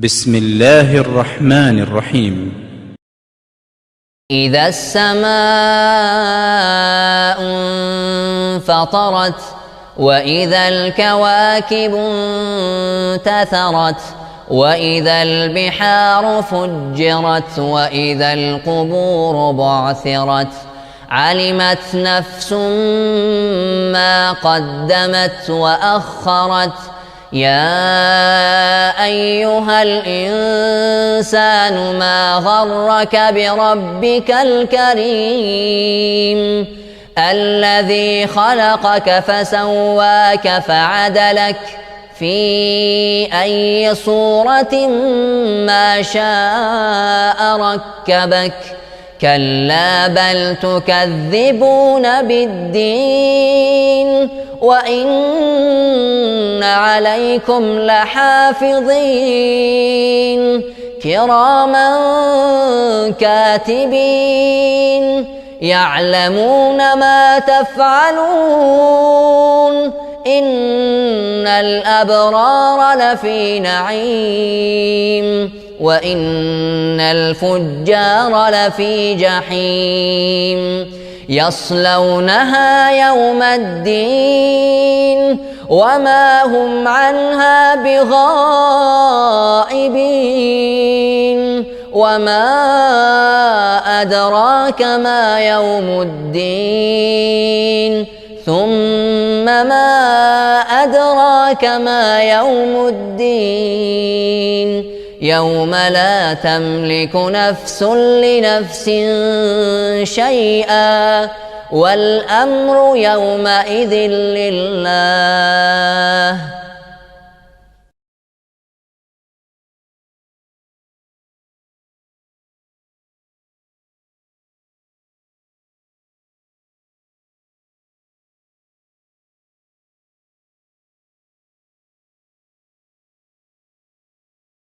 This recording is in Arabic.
بسم الله الرحمن الرحيم. إذا السماء انفطرت وإذا الكواكب انتثرت وإذا البحار فجرت وإذا القبور بعثرت علمت نفس ما قدمت وأخرت يا أيها الإنسان ما غرك بربك الكريم الذي خلقك فسواك فعدلك في أي صورة ما شاء ركبك كلا بل تكذبون بالدين وإن عليكم لحافظين كراما كاتبين يعلمون ما تفعلون إن الأبرار لفي نعيم وإن الفجار لفي جحيم يصلونها يوم الدين وما هم عنها بغائبين وما أدراك ما يوم الدين ثم ما أدراك ما يوم الدين يوم لا تملك نفس لنفس شيئا والأمر يومئذ لله